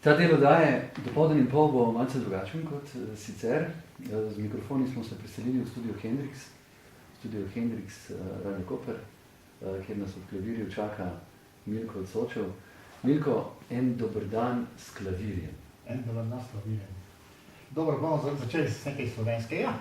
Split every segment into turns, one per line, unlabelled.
Ta del oddaje Dopoldan in pol bo malce drugačen kot sicer. Z mikrofoni smo se preselili v Studio Hendrix Radio Koper, kjer nas v klavirju čaka Milko od Sočev. Milko, en dober dan s klavirjem.
En dober dan s klavirjem. Dobro, bomo začeli s nekaj slovenskega.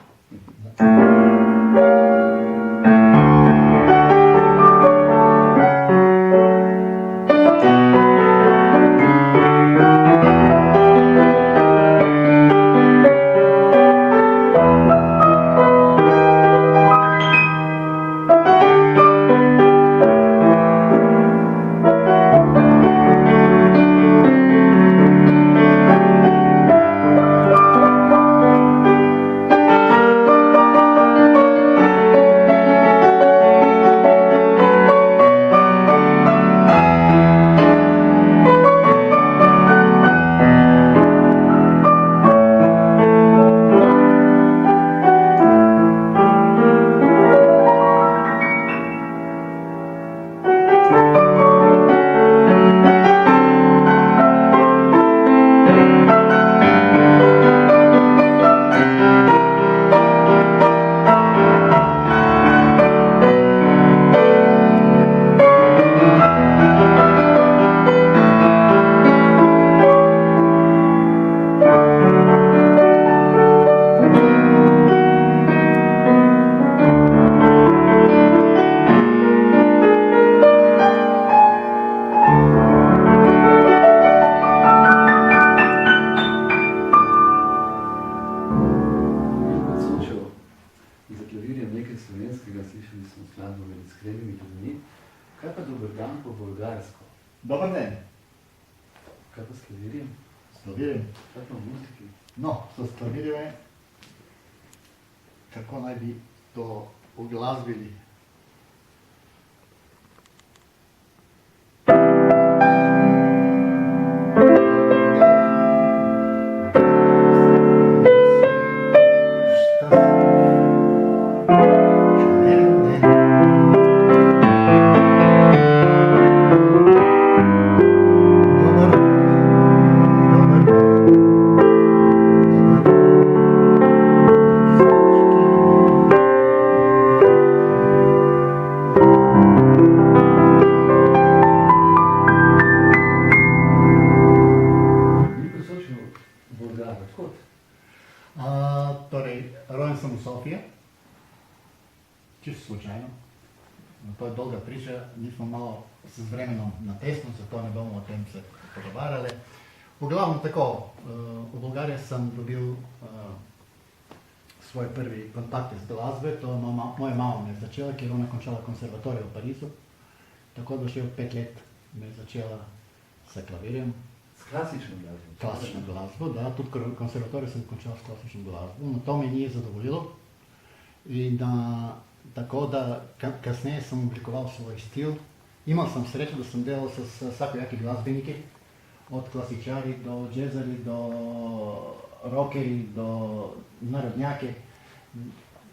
Svoj prvi kontakt z glasbe, to moja mama me je začela, ker ona končala konservatorij v Parizu. Tako da še 5 let me je začela s klavirjem.
S klasično glasbo?
Klasično glasbo, da, tudi konservatorij sem končala s klasično glasbo. No, to me ni zadovoljilo. In tako da kasneje sem oblikoval svoj stil. Imel sem srečo, da sem delal s vsakojaki glasbeniki, od klasičari do džezari, do rockeri, do narodnjaki,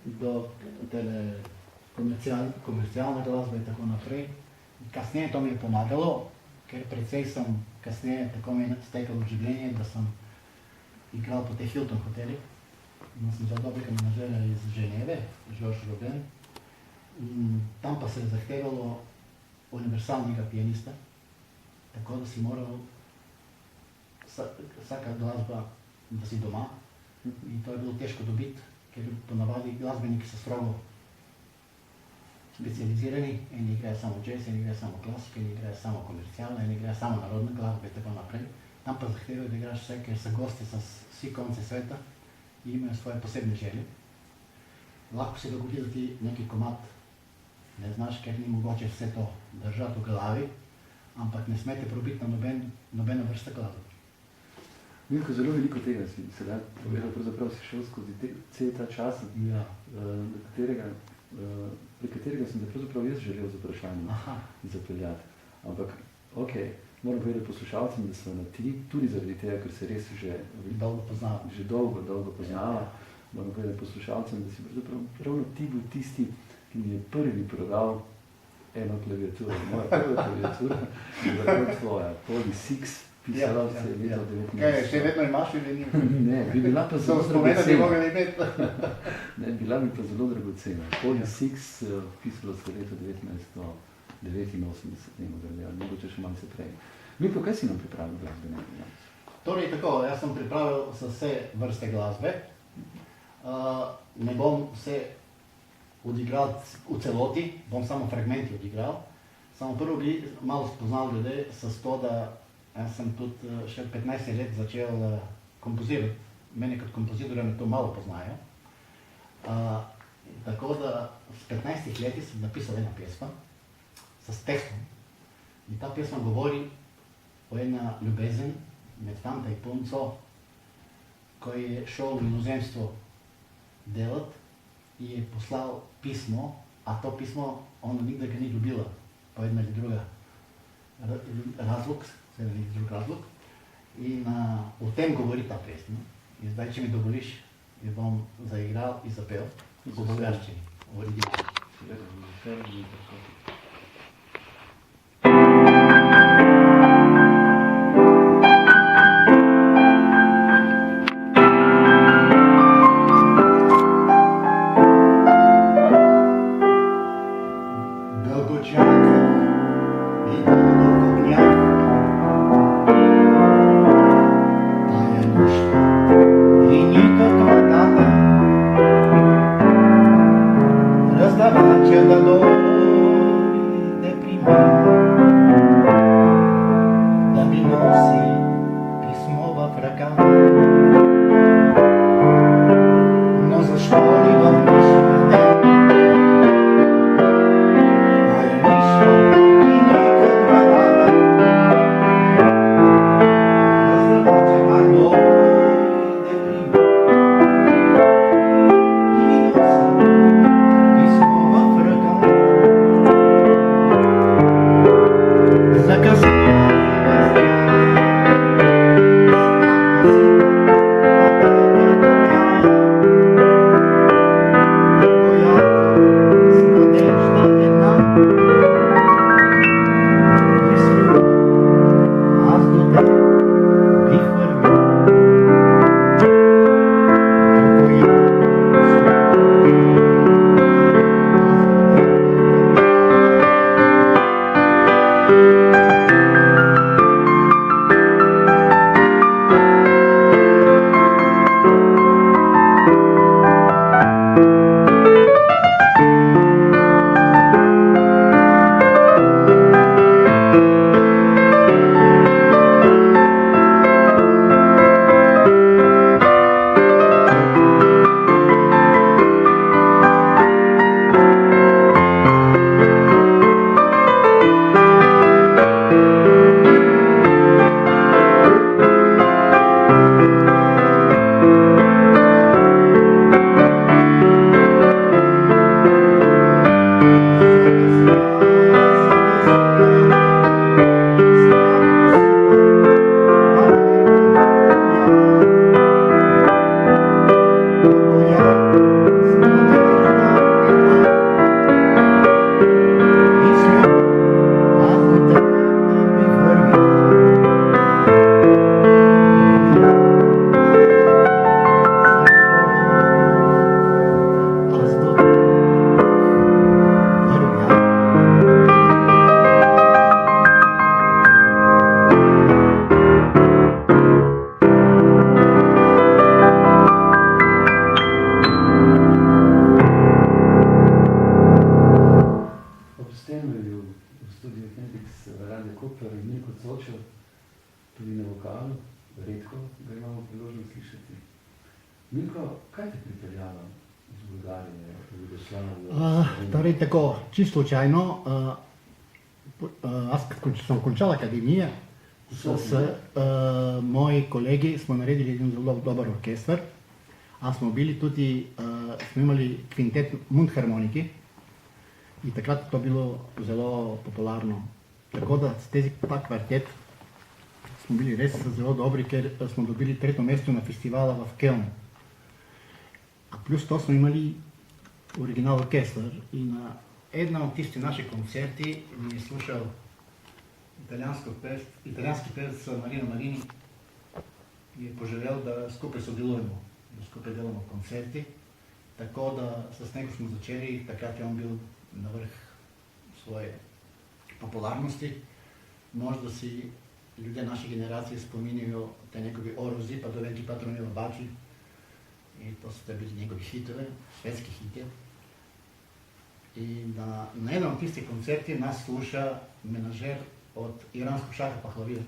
do komercialne glasbe in tako naprej. Kasneje to mi je pomagalo, ker precej sem kasneje tako mi je stekalo v življenje, da sem igral po teh Hilton hotelih. Sem zelo dobrega menadžerja iz Ženeve, Georges Robin. Tam pa se je zahtevalo universalnega pianista, tako da si moral vsaka glasba, da si doma. In to je bilo težko dobiti, ker ponavadi glasbeniki so strogo specializirani, eni igrajo samo jazz, eni igrajo samo klasike, eni igrajo samo komercialne, eni igrajo samo narodne glasbe in tako naprej. Tam pa zahtevajo, da igraš vse, ker so gosti z vsi konci sveta in imajo svoje posebne želje. Lahko se dogodi, da ti neki komad ne znaš, ker ni mogoče vse to držati v glavi, ampak ne smete probiti na nobeno vrsta glasbe.
Milko, zelo veliko tega si sedaj povedal, pravzaprav si šel skozi cel ta čas, pri katerega sem te pravzaprav jaz želel z vprašanjem zapeljati. Ampak, moram povedati poslušalcem, da so na ti, tudi zaradi tega, ker se res že dolgo poznava, moram povedati poslušalcem, da si pravzaprav ravno ti bil tisti, ki mi je prvi prodal eno klaviaturo. Moja prva klaviatura je bila tvoja, Poly Six pisala se je leta 1900.
Kaj, še vedno imaš ali ni?
Ne, bi bila pa zelo
Spomena bi
dragocena.
mogli imeti.
Ne, bila bi pa zelo dragocena. Poli Six pisalo se leta 1989, ne mogoče, ali mogoče še malo se prej. Milko, kaj si nam pripravil glasbene?
Torej tako, jaz sem pripravil vse vrste glasbe. Ne bom vse odigral v celoti, bom samo fragmenti odigral. Samo prvo bi malo spoznal ljudi s to, da jaz sem tudi še 15 let začel kompozirati. Mene kot kompozitorja me to malo poznajo. Tako da s 15 leti sem napisal ena pesma s tekstom. In ta pesma govori o ena ljubezen med fanta in punco, ko je šel v inozemstvo delati in je poslal pismo, a to pismo ona nikdar ga ni dobila, po jedna ali druga razlog, seveda nek drug razlog. In o tem govori ta pesma. In zdaj, če mi dovoliš, jo bom zaigral in zapel v bolgarščini, v originalu. Torej tako, čisto slučajno, jaz ko sem končal akademijo, s moji kolegi smo naredili en zelo dober orkester, a smo bili tudi, smo imeli kvintet Mundharmoniki in takrat je to bilo zelo popularno. Tako da ta kvartet smo bili res zelo dobri, ker smo dobili 3. mesto na festivala v Kölnu. A plus to smo imeli original orkester in ena od tistih naših koncerti mi je slušal italijanski pevec Marino Marini je poželel, da skupaj sodelujemo, da skupaj delamo koncerti. Tako da s njega smo začeli, takrat je on bil na vrh svoje popularnosti. Možda si ljudje naše generacije spominjajo te njegovi Orozi, pa Doventi Patronilo Bači. I to su te bili njegovi hitove, švedski hite. I na jednom od tistih koncerti nas sluša menažer od iranskog šaha Pahlavija.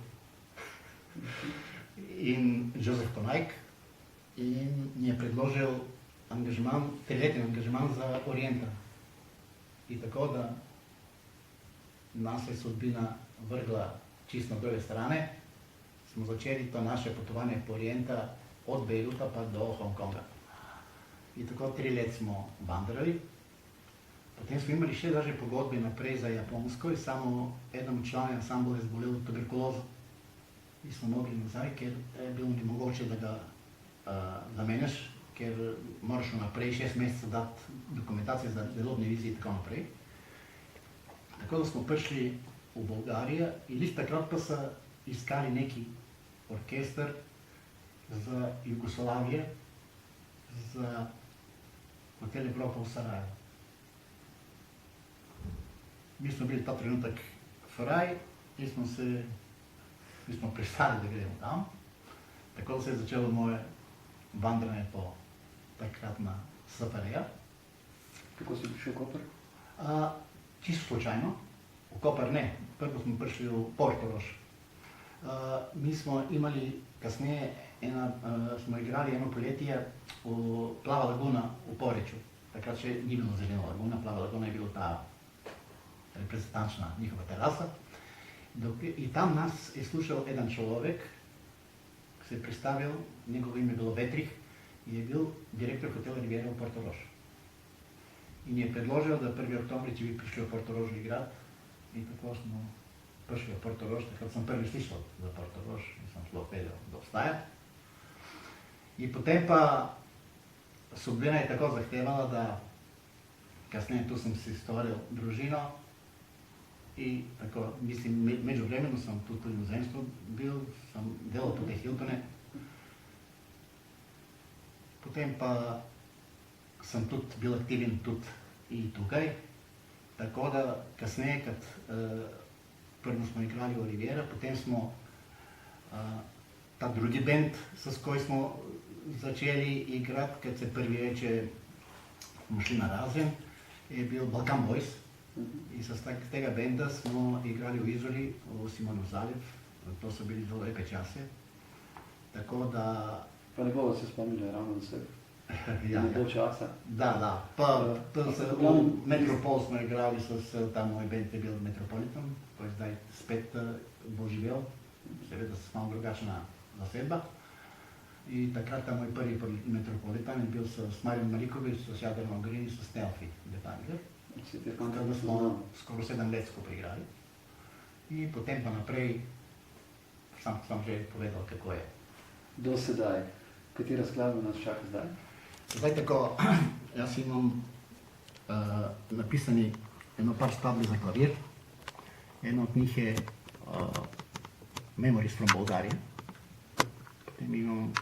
In Josef Konajk. In mi je predložil angažman, triletni angažman za Orijenta. I tako da nas je sudbina vrgla čisto na druge strane. Smo začeli to naše potovanje po Orijenta od Bejruta pa do Hong Konga. I tako 3 let smo vandrali. Potem smo imali še daže pogodbe naprej za Japonsko i samo jednom članu ansambla je zbolel tuberkulozo. I smo mogli nazaj, ker je bilo nemogoče da ga zamenjaš, ker moraš naprej 6 mesecev dati dokumentacije za delobne vizije i tako naprej. Tako da smo prišli v Bolgarijo i list takrat pa so iskali neki orkester za Jugoslavije, za Hotel Evropa v Sarajevo. Mi smo bili ta trenutak fraj i mi smo pristali da gremo tam. Tako da se je začelo moje vandranje po takratna SFRJ-a.
Kako si prišel v Koper?
Čisto slučajno. V Koper ne. Prvo smo prišli v Portorož. Mi smo imali kasneje, smo igrali eno poletje v Plava laguna v Poreču. Takrat še ni bilo zelena laguna, Plava laguna je bila ta reprezentančna njihova terasa. I tam nas je slušal jedan človek, ki se je predstavil, njegovo ime je bilo Vetrih, i je bil direktor hotela Riviera v Portorož. In je predložil, da 1. oktobri će bi prišli v Portorož igrat. I tako smo prišli v Portorož, takrat sam prvi slišal za Portorož, nisam sploh vedel, da obstaja. I potem pa sudbina je tako zahtevala, da kasneje tu sam si stvoril družino. I tako, mislim, međuvremeno sam tu u inozemstvu bil, sam delal tu te Hiltone. Potem pa sam tudi bil aktiven tudi i tukaj. Tako da kasneje, kad prvo smo igrali u Riviera, potem smo ta drugi band s koji smo začeli igrat, kad se prvi večer smo šli na razen, je bil Balkan Boys. I sa tega benda smo igrali u Izoli, u Simonov zaliv, to su bili zelo lepe čase. Tako da...
Pa ne bomo se spomnili ravno za sebe.
Ja,
ne bo časa.
Da. Pa u Metropol smo igrali, ta moj band je bil Metropolitan, koji zdaj spet bo živel, seveda s malo drugačna zasedba. I takrat ta moj prvi Metropolitan je bil s Marijem Maliković, s Jadrnom Green, s Stelfi, Detanger. Tako da smo skoro 7 let skupaj igrali. I potem pa naprej, sam že povedal, kako je.
Do sedaj, katera skladba nas čaka zdaj?
Zdaj tako, jaz imam napisani eno par skladbe za klavir. Eno od njih je Memories from Bulgaria. Potem imam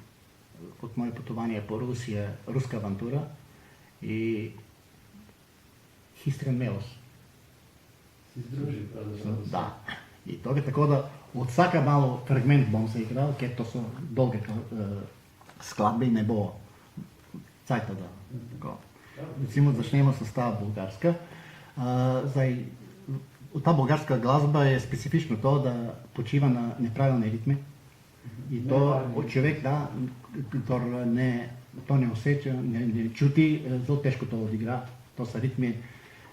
od moje potovanje po Rusiji Ruska avantura i History and Melos.
Si združil pravzaprav?
Da. I toga tako da od vsaka malo fragment bom se igral, ker to so dolge skladbe in ne bo cajta da. Recimo začnemo s ta bolgarska. Zdaj, ta bolgarska glasba je specifično to, da počiva na nepravilne ritme. I to človek da, kdor to ne osjeća, ne čuti, zelo težko to odigra. To so ritmi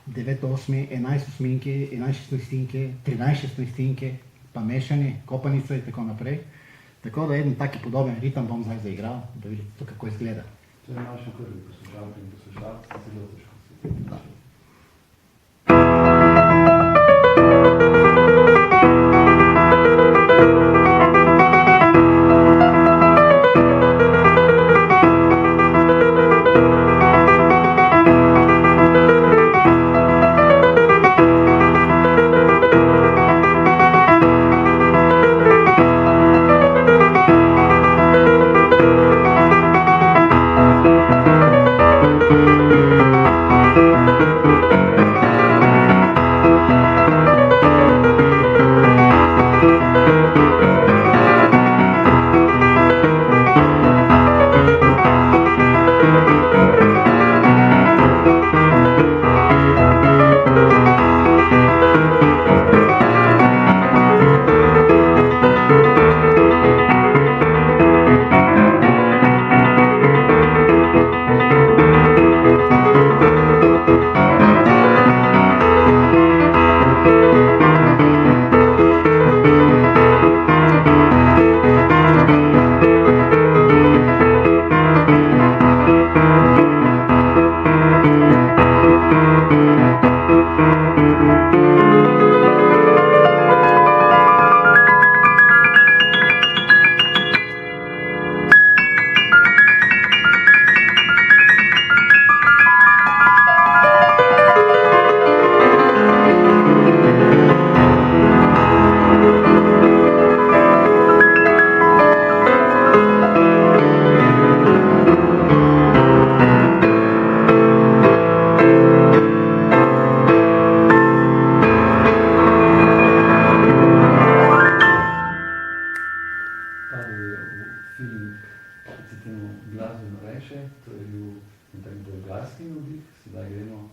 9/8, 11/8, 11/16, 13/16, pa mešanje, kopanica i tako naprej. Tako da jedan taki podoben ritam bom zdaj zaigral, da vidite kako izgleda.
To je našem prvi poslušalki in poslušalci, zelo težko.
Da.
padel je v feeling, recimo glasbeno reče, to je bil en tak bolgarski navdih, sedaj gremo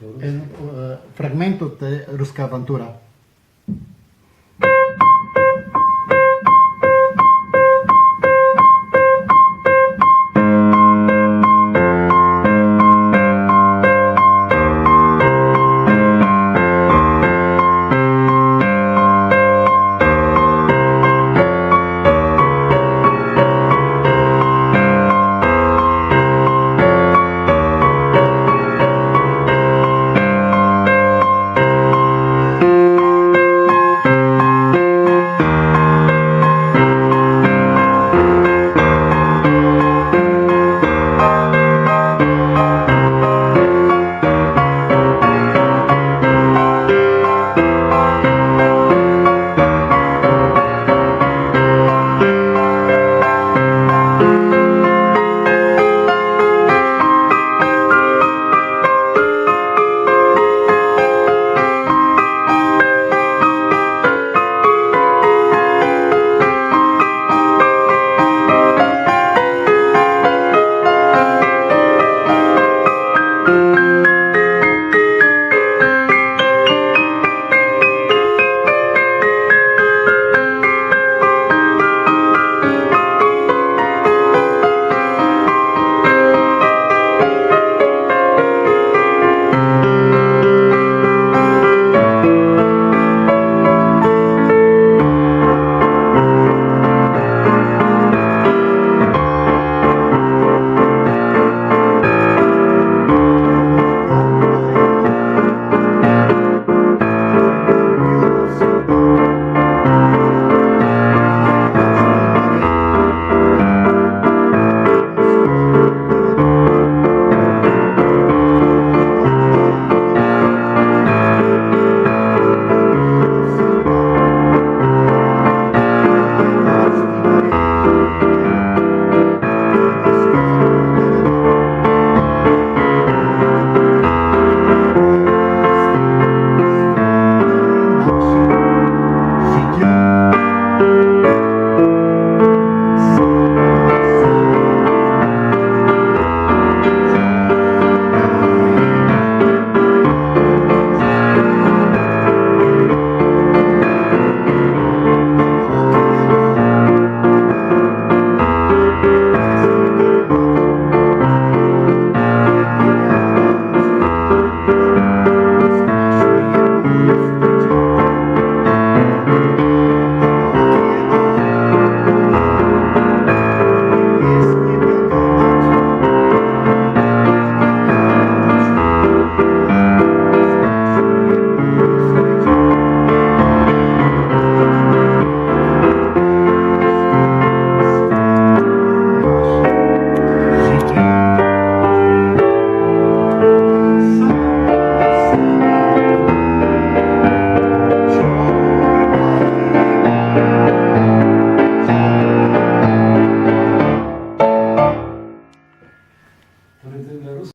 po rusko.
Fragment od Ruska avantura.